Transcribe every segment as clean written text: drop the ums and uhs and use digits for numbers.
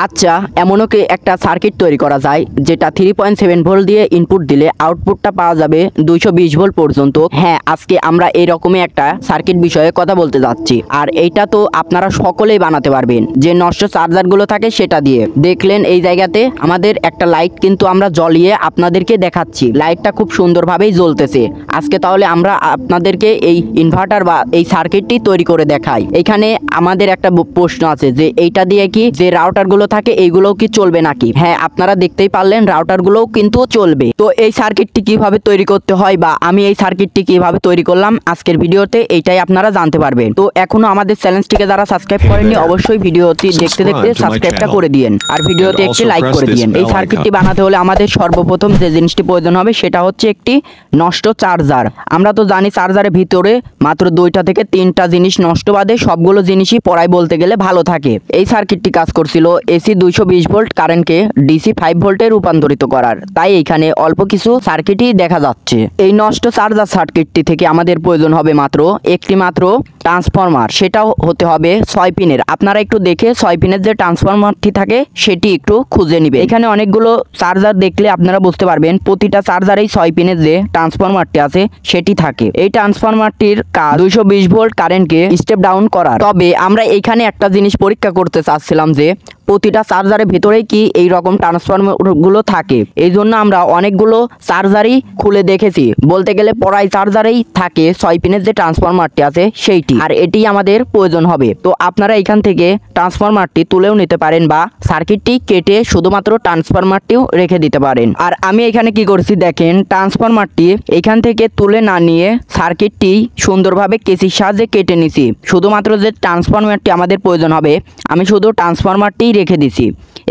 আচ্ছা, এমনও কি একটা সার্কিট তৈরি করা যায় যেটা 3.7 ভোল্ট দিয়ে ইনপুট দিলে আউটপুটটা পাওয়া যাবে 220 ভোল্ট পর্যন্ত। হ্যাঁ, আজকে আমরা এরকমই একটা সার্কিট বিষয়ে কথা বলতে যাচ্ছি। আর এইটা তো আপনারা সকলেই বানাতে পারবেন, যে নষ্ট চার্জারগুলো থাকে সেটা দিয়ে। দেখলেন এই জায়গাতে আমাদের একটা লাইট কিন্তু আমরা জ্বলিয়ে আপনাদেরকে দেখাচ্ছি, লাইটটা খুব সুন্দরভাবেই জ্বলতেছে। আজকে তাহলে আমরা আপনাদেরকে এই ইনভার্টার বা এই সার্কিটটি তৈরি করে দেখাই। এখানে আমাদের একটা প্রশ্ন আছে যে এইটা দিয়ে কি যে রাউটারগুলো থাকে এইগুলোও কি চলবে নাকি? হ্যাঁ, আপনারা দেখতেই পারলেন রাউটারগুলোও কিন্তু চলবে। তো এই সার্কিটটি কিভাবে তৈরি করতে হয় বা আমি এই সার্কিটটি কিভাবে তৈরি করলাম আজকের ভিডিওতে, এইটাই আপনারা জানতে পারবেন। তো এখনো আমাদের চ্যানেলটিকে যারা সাবস্ক্রাইব করেননি অবশ্যই ভিডিওটি দেখতে দেখতে সাবস্ক্রাইবটা করে দিয়েন আর ভিডিওতে একটি লাইক করে দিয়েন। এই সার্কিটটি বানাতে হলে আমাদের সর্বপ্রথম যে জিনিসটি প্রয়োজন হবে সেটা হচ্ছে একটি নষ্ট চার্জার। আমরা তো জানি চার্জারের ভিতরে মাত্র 2টা থেকে 3টা জিনিস নষ্ট বাদে সবগুলো জিনিসই পড়াই বলতে গেলে ভালো থাকে। এই সার্কিটটি কাজ করছিল এসি 220 ভোল্ট কারেন্টকে ডিসি 5 ভোল্টে রূপান্তরিত করার, তাই এখানে অল্প কিছু সার্কিটই দেখা যাচ্ছে। এই নষ্ট চার্জার সার্কিটটি থেকে আমাদের প্রয়োজন হবে মাত্র একটি মাত্র ট্রান্সফরমার, সেটাও হতে হবে 6 পিনের। আপনারা একটু দেখে 6 পিনের যে ট্রান্সফরমারটি থাকে সেটি একটু খুঁজে নেবে। এখানে অনেকগুলো চার্জার দেখলে আপনারা বুঝতে পারবেন প্রতিটা চার্জারেই 6 পিনের যে ট্রান্সফরমারটি আছে সেটি থাকে। এই ট্রান্সফরমারটির কাজ 220 ভোল্ট কারেন্টকে স্টেপ ডাউন করার। তবে আমরা এখানে একটা জিনিস পরীক্ষা করতে চাচ্ছিলাম যে প্রতিটা চার্জারের ভিতরেই কি এই রকম ট্রান্সফরমারগুলো থাকে। এই জন্য আমরা অনেকগুলো চার্জারই খুলে দেখেছি, বলতে গেলে পড়াই চার্জারেই থাকে 6 পিনের যে ট্রান্সফরমারটি আছে সেইটি, আর এটি আমাদের প্রয়োজন হবে। তো আপনারা এখান থেকে ট্রান্সফরমারটি তুলেও নিতে পারেন বা সার্কিটটি কেটে শুধুমাত্র ট্রান্সফরমারটিও রেখে দিতে পারেন। আর আমি এখানে কি করছি দেখেন, ট্রান্সফরমারটি এখান থেকে তুলে না নিয়ে সার্কিটটি সুন্দরভাবে কেসির সাহায্যে কেটে নিছি। শুধুমাত্র যে ট্রান্সফরমারটি আমাদের প্রয়োজন হবে আমি শুধু ট্রান্সফরমারটি রেখে দিছি।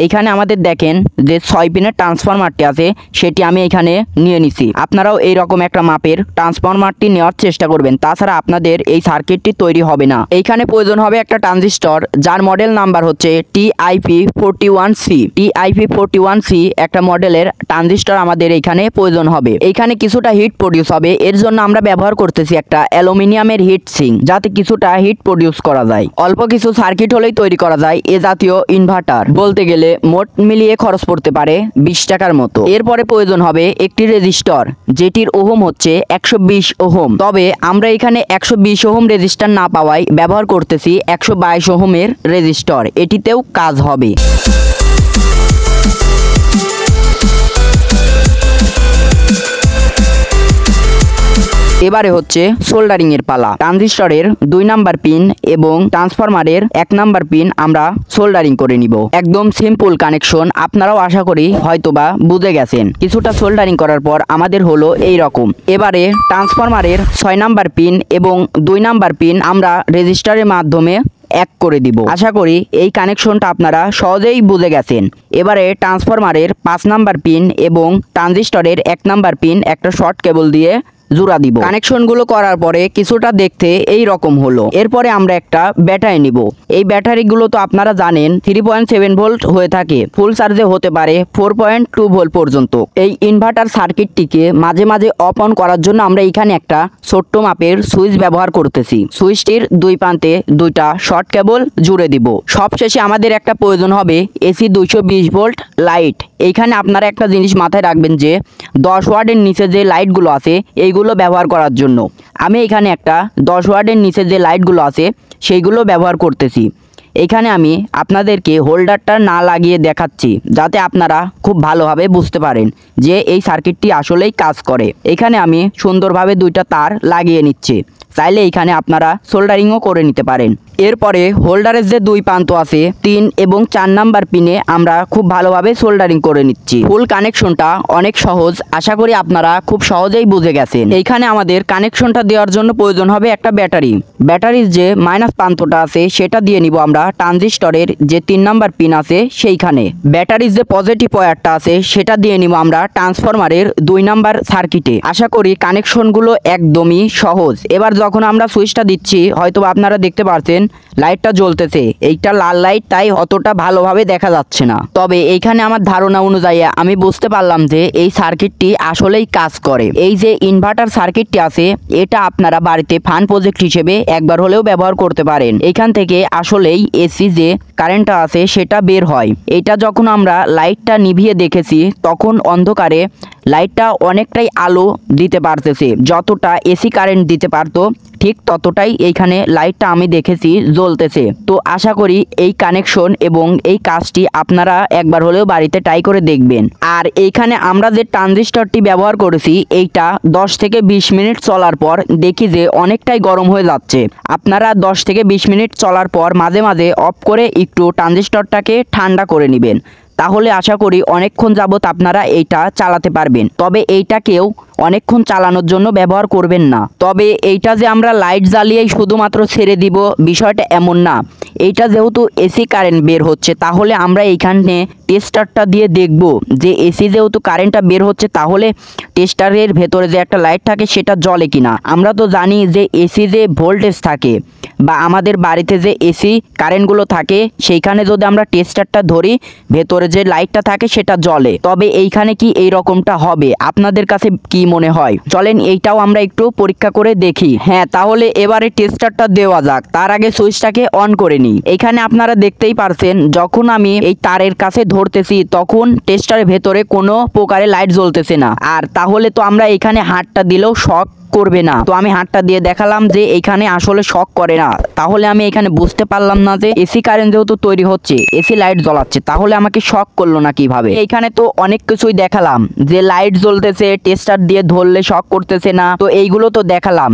এইখানে আমাদের দেখেন যে 6 পিনের ট্রান্সফরমারটি আছে সেটি আমি এখানে নিয়ে নিছি। আপনারাও এই রকম একটা মাপের ট্রান্সফরমারটি নেওয়ার চেষ্টা করবেন, তাছাড়া আপনাদের এই সার্কিটটি তৈরি হবে না। এইখানে প্রয়োজন হবে একটা ট্রানজিস্টর যার মডেল নাম্বার হচ্ছে TIP41C। TIP41C একটা মডেলের ট্রানজিস্টর আমাদের এখানে প্রয়োজন হবে। এইখানে কিছুটা হিট প্রডিউস হবে, এর জন্য আমরা ব্যবহার করতেছি একটা অ্যালুমিনিয়ামের হিট সিঙ্ক, যাতে কিছুটা হিট প্রডিউস করা যায়। অল্প কিছু সার্কিট হলেই তৈরি করা যায় এ জাতীয় ইনভার্টার। বলতে গেলে মোট মিলিয়ে খরচ পড়তে পারে 20 টাকার মতো। এরপরে প্রয়োজন হবে একটি রেজিস্টর যেটির ওহম হচ্ছে 120 ওহম। তবে আমরা এখানে 120 ওহম রেজিস্টার না পাওয়ায় ব্যবহার করতেছি 122 ওহমের রেজিস্টর, এটিতেও কাজ হবে। এবারে হচ্ছে সোল্ডারিং এর পালা। ট্রানজিস্টরের 2 নাম্বার পিন এবং ট্রান্সফরমারের 1 নাম্বার পিন আমরা সোল্ডারিং করে নিব। একদম সিম্পল কানেকশন, আপনারাও আশা করি হয়তোবা বুঝে গেছেন। কিছুটা সোল্ডারিং করার পর আমাদের হলো এই রকম। এবারে ট্রান্সফরমারের 6 নাম্বার পিন এবং 2 নাম্বার পিন আমরা রেজিস্টারের মাধ্যমে এক করে দিব। আশা করি এই কানেকশনটা আপনারা সহজেই বুঝে গেছেন। এবারে ট্রান্সফরমারের 5 নাম্বার পিন এবং ট্রানজিস্টরের 1 নাম্বার পিন একটা শর্ট কেবল দিয়ে জোড়া দিব। কানেকশনগুলো করার পরে কিছুটা দেখতে এই রকম হলো। এরপরে আমরা একটা ব্যাটারি নিব। এই ব্যাটারিগুলো তো আপনারা জানেন 3.7 ভোল্ট হয়ে থাকে, ফুল চার্জে হতে পারে 4.2 ভোল্ট পর্যন্ত। এই ইনভার্টার সার্কিটটিকে মাঝে মাঝে অফ অন করার জন্য আমরা এখানে একটা ছোট্ট মাপের সুইচ ব্যবহার করতেছি। সুইচটির 2 প্রান্তে 2টা শর্ট কেবল জুড়ে দিব। সবশেষে আমাদের একটা প্রয়োজন হবে এসি 220 ভোল্ট লাইট। এইখানে আপনারা একটা জিনিস মাথায় রাখবেন যে 10 ওয়াটের নিচে যে লাইটগুলো আছে এইগুলো ব্যবহার করার জন্য। আমি এখানে একটা 10 ওয়াটের নিচে যে লাইটগুলো আছে সেইগুলো ব্যবহার করতেছি। এখানে আমি আপনাদেরকে হোল্ডারটা না লাগিয়ে দেখাচ্ছি যাতে আপনারা খুব ভালোভাবে বুঝতে পারেন যে এই সার্কিটটি আসলেই কাজ করে। এখানে আমি সুন্দরভাবে 2টা তার লাগিয়ে নিচ্ছি, চাইলে এখানে আপনারা সোল্ডারিংও করে নিতে পারেন। এরপরে হোল্ডারের যে 2 প্রান্ত আছে 3 এবং 4 নাম্বার পিনে আমরা খুব ভালোভাবে সোল্ডারিং করে নিচ্ছি। ফুল কানেকশনটা অনেক সহজ, আশা করি আপনারা খুব সহজেই বুঝে গেছেন। এইখানে আমাদের কানেকশনটা দেওয়ার জন্য প্রয়োজন হবে একটা ব্যাটারি। ব্যাটারির যে মাইনাস প্রান্তটা আছে সেটা দিয়ে নিব আমরা ট্রানজিস্টরের যে 3 নাম্বার পিন আছে সেইখানে। ব্যাটারির যে পজিটিভ ওয়্যারটা আছে সেটা দিয়ে নিব আমরা ট্রান্সফরমারের 2 নাম্বার সার্কিটে। আশা করি কানেকশনগুলো একদমই সহজ। এবার যখন আমরা সুইচটা দিচ্ছি হয়তো আপনারা দেখতে পাচ্ছেন লাইটটা জ্বলতেছে, এইটা লাল লাইট, তাই অতটা ভালোভাবে দেখা যাচ্ছে না। তবে এইখানে আমার ধারণা অনুযায়ী আমি বুঝতে পারলাম যে এই সার্কিটটি আসলেই কাজ করে। এই যে ইনভার্টার সার্কিটটি আছে এটা আপনারা বাড়িতে ফান প্রজেক্ট হিসেবে একবার হলেও ব্যবহার করতে পারেন। এখান থেকে আসলেই এসি যে কারেন্টটা আছে সেটা বের হয়। এটা যখন আমরা লাইটটা নিভিয়ে দেখেছি তখন অন্ধকারে লাইটটা অনেকটাই আলো দিতে পারতেছে, যতটা এসি কারেন্ট দিতে পারতো ঠিক ততটাই এইখানে লাইটটা আমি দেখেছি জ্বলতেছে। তো আশা করি এই কানেকশন এবং এই কাজটি আপনারা একবার হলেও বাড়িতে ট্রাই করে দেখবেন। আর এইখানে আমরা যে ট্রানজিস্টরটি ব্যবহার করেছি এইটা 10 থেকে 20 মিনিট চলার পর দেখি যে অনেকটাই গরম হয়ে যাচ্ছে। আপনারা 10 থেকে 20 মিনিট চলার পর মাঝে মাঝে অফ করে একটু ট্রানজিস্টরটাকে ঠান্ডা করে নেবেন, তাহলে আশা করি অনেকক্ষণ যাবত আপনারা এইটা চালাতে পারবেন। তবে এইটাকেও অনেকক্ষণ চালানোর জন্য ব্যবহার করবেন না। তবে এইটা যে আমরা লাইট জ্বালিয়েই শুধুমাত্র ছেড়ে দিব বিষয়টা এমন না। এইটা যেহেতু এসি কারেন্ট বের হচ্ছে তাহলে আমরা এইখানে টেস্টারটা দিয়ে দেখব যে এসি যেহেতু কারেন্টটা বের হচ্ছে তাহলে টেস্টারের ভেতরে যে একটা লাইট থাকে সেটা জ্বলে কিনা। আমরা তো জানি যে এসি যে ভোল্টেজ থাকে বা আমাদের বাড়িতে যে এসি কারেন্টগুলো থাকে সেইখানে যদি আমরা টেস্টারটা ধরি ভেতরে যে লাইটটা থাকে সেটা জ্বলে। তবে এইখানে কি এই রকমটা হবে আপনাদের কাছে কি মনে হয়? চলেন এইটাও আমরা একটু পরীক্ষা করে দেখি। হ্যাঁ, তাহলে এবারে টেস্টারটা দেওয়া যাক। তার আগে সুইচটাকে অন করে নিই। এখানে আপনারা দেখতেই পারছেন যখন আমি এই তারের কাছে ধরতেছি তখন টেস্টারের ভেতরে কোনো প্রকারে লাইট জ্বলতেছে না। আর তাহলে তো আমরা এখানে হাতটা দিলেও শক করবে না। তো আমি হাতটা দিয়ে দেখালাম যে এইখানে আসলে শক করে না। তাহলে আমি এখানে বুঝতে পারলাম না যে এসি কারেন্ট যেহেতু তৈরি হচ্ছে এসি লাইট জ্বলাচ্ছে তাহলে আমাকে শক করলো না কিভাবে। এইখানে তো অনেক কিছুই দেখালাম যে লাইট জ্বলতেছে, টেস্টার দিয়ে ধরলে শক করতেছে না, তো এইগুলো তো দেখালাম।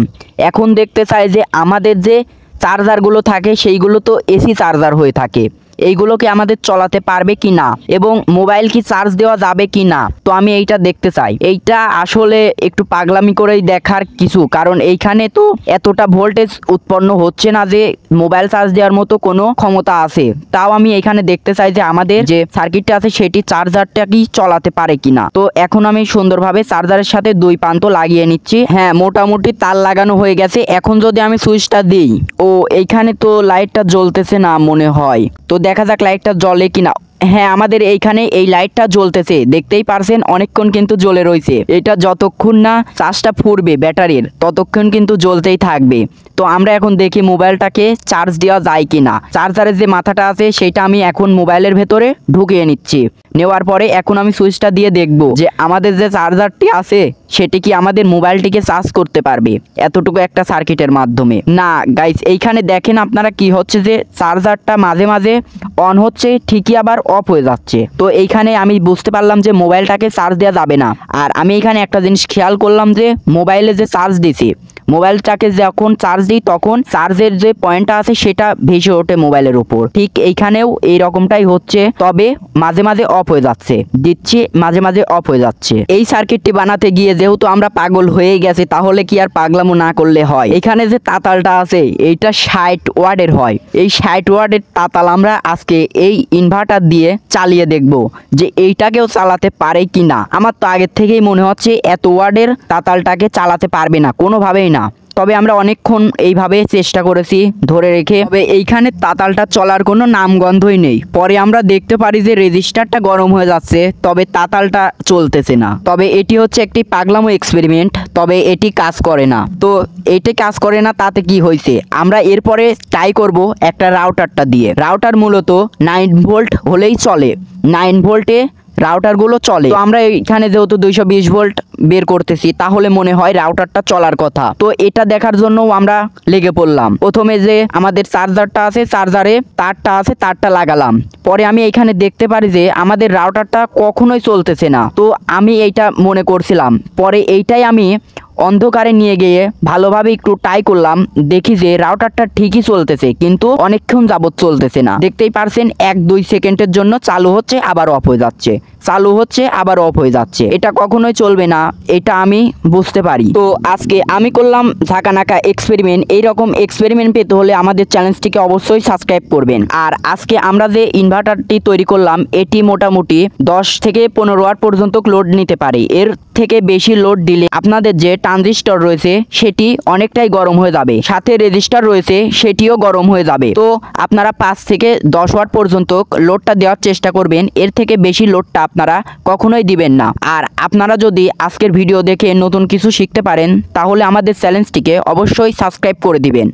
এখন দেখতে চাই যে আমাদের যে চার্জারগুলো থাকে সেইগুলো তো এসি চার্জার হয়ে থাকে, এইগুলোকে আমাদের চলাতে পারবে কি না এবং মোবাইল কি চার্জ দেওয়া যাবে কি না। তো আমি এইটা দেখতে চাই। এইটা আসলে একটু পাগলামি করেই দেখার কিছু, কারণ এইখানে তো এতটা ভোল্টেজ উৎপন্ন হচ্ছে না যে মোবাইল চার্জ দেওয়ার মতো কোনো ক্ষমতা আছে। তাও আমি এখানে দেখতে চাই যে আমাদের যে সার্কিটটা আছে সেটি চার্জারটা কি চলাতে পারে কিনা। তো এখন আমি সুন্দরভাবে চার্জারের সাথে দুই প্রান্ত লাগিয়ে নিচ্ছি। হ্যাঁ, মোটামুটি তার লাগানো হয়ে গেছে। এখন যদি আমি সুইচটা দিই, ও এইখানে তো লাইটটা জ্বলতেছে না মনে হয়। তো দেখা যাক লাইটটা জ্বলে কিনা। হ্যাঁ, আমাদের এইখানে এই লাইটটা জ্বলতেছে, দেখতেই পারছেন অনেকক্ষণ কিন্তু জ্বলে রয়েছে। এটা যতক্ষণ না চার্জটা ফুরবে ব্যাটারির ততক্ষণ কিন্তু জ্বলতেই থাকবে। তো আমরা এখন দেখি মোবাইলটাকে চার্জ দেওয়া যায় কিনা। চার্জারের যে মাথাটা আছে সেটা আমি এখন মোবাইলের ভেতরে ঢুকিয়ে নিচ্ছি। নেওয়ার পরে এখন আমি সুইচটা দিয়ে দেখব যে আমাদের যে চার্জারটি আছে সেটি কি আমাদের মোবাইলটিকে চার্জ করতে পারবে এতটুকু একটা সার্কিটের মাধ্যমে। না গাইস, এইখানে দেখেন আপনারা কি হচ্ছে যে চার্জারটা মাঝে মাঝে অন হচ্ছে ঠিকই আবার অফ হয়ে যাচ্ছে। তো এইখানে আমি বুঝতে পারলাম যে মোবাইলটাকে চার্জ দেওয়া যাবে না। আর আমি এখানে একটা জিনিস খেয়াল করলাম যে মোবাইলে যে চার্জ দিছি, মোবাইলটাকে যখন চার্জ দিই তখন চার্জের যে পয়েন্টটা আছে সেটা ভেসে ওঠে মোবাইলের উপর। ঠিক এইখানেও এই রকমটাই হচ্ছে, তবে মাঝে মাঝে অফ হয়ে যাচ্ছে, দিচ্ছি মাঝে মাঝে অফ হয়ে যাচ্ছে। এই সার্কিটটি বানাতে গিয়ে যেহেতু আমরা পাগল হয়ে গেছি তাহলে কি আর পাগলামো না করলে হয়। এখানে যে তাতালটা আছে এইটা 60 ওয়াটের হয়। এই 60 ওয়াটের তাতাল আমরা আজকে এই ইনভার্টার দিয়ে চালিয়ে দেখব যে এইটাকেও চালাতে পারে কি না। আমার তো আগের থেকেই মনে হচ্ছে এত ওয়াটের তাতালটাকে চালাতে পারবে না কোনোভাবেই না। তবে আমরা অনেকক্ষণ এইভাবে চেষ্টা করেছি ধরে রেখে, তবে এইখানে তাতালটা চলার কোনো নামগন্ধই নেই। পরে আমরা দেখতে পারি যে রেজিস্টারটা গরম হয়ে যাচ্ছে, তবে তাতালটা চলতেছে না। তবে এটি হচ্ছে একটি পাগলামো এক্সপেরিমেন্ট, তবে এটি কাজ করে না। তো এটি কাজ করে না তাতে কি হয়েছে, আমরা এরপরে ট্রাই করব একটা রাউটারটা দিয়ে। রাউটার মূলত 9 ভোল্ট হলেই চলে, 9 ভোল্টে রাউটারগুলো চলে। তো আমরা এখানে যেহেতু 220 ভোল্ট বের করতেছি তাহলে মনে হয় রাউটারটা চলার কথা। তো এটা দেখার জন্য আমরা লেগে পড়লাম। প্রথমে যে আমাদের চার্জারটা আছে, চার্জারে তারটা আছে, তারটা লাগালাম। পরে আমি এখানে দেখতে পারি যে আমাদের রাউটারটা কখনোই চলতেছে না। তো আমি এইটা মনে করছিলাম, পরে এইটাই আমি অন্ধকারে নিয়ে গিয়ে ভালোভাবে একটু ট্রাই করলাম, দেখি যে রাউটারটা ঠিকই চলতেছে কিন্তু অনেকক্ষণ যাবত চলতেছে না। দেখতেই পারছেন 1-2 সেকেন্ডের জন্য চালু হচ্ছে আবার অফ হয়ে যাচ্ছে। চালু হচ্ছে আবার অফ হয়ে যাচ্ছে। এটা কখনোই চলবে না, এটা আমি বুঝতে পারি। তো আজকে আমি করলাম ঝাঁকানাকা এক্সপেরিমেন্ট। এইরকম এক্সপেরিমেন্ট পেতে হলে আমাদের চ্যানেলটিকে অবশ্যই সাবস্ক্রাইব করবেন। আর আজকে আমরা যে ইনভার্টারটি তৈরি করলাম এটি মোটামুটি 10 থেকে 15 ওয়াট পর্যন্ত লোড নিতে পারে। এর থেকে বেশি লোড দিলে আপনাদের যে ট্রানজিস্টর রয়েছে সেটি অনেকটাই গরম হয়ে যাবে, সাথে রেজিস্টার রয়েছে সেটিও গরম হয়ে যাবে। তো আপনারা 5 থেকে 10 ওয়াট পর্যন্ত লোডটা দেওয়ার চেষ্টা করবেন, এর থেকে বেশি লোডটা আপনারা কখনোই দিবেন না। আর আপনারা যদি আজকের ভিডিও দেখে নতুন কিছু শিখতে পারেন তাহলে আমাদের চ্যানেলটিকে অবশ্যই সাবস্ক্রাইব করে দিবেন।